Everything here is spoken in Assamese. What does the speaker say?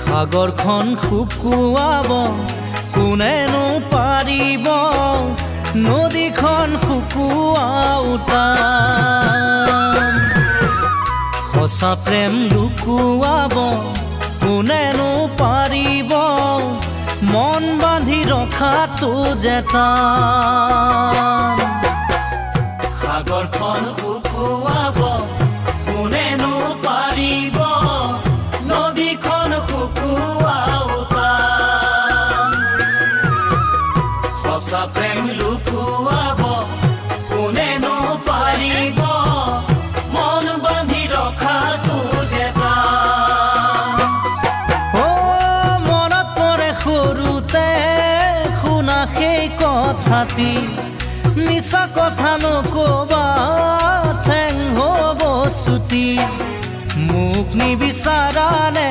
সাগৰখন শুকুৱাব কোনেনো পাৰিব নদীখন শুকুৱাওঁতা সঁচা প্ৰেম লুকুৱাব কোনেনো পাৰিব মন বান্ধি ৰখাটো জেতা সাগৰখন শুকুৱাব কোনেনো পাৰিব নদীখন শুকুৱাওঁতা সঁচা প্ৰেম লুকুৱাব কোনেনো পাৰিব মন বান্ধি ৰখাটো জেতা মনত পৰে সৰুতে শুনা সেই কথাটি মিছা কথা নকবা ঠেং হ'ব ছুটি মোক নিবিচাৰানে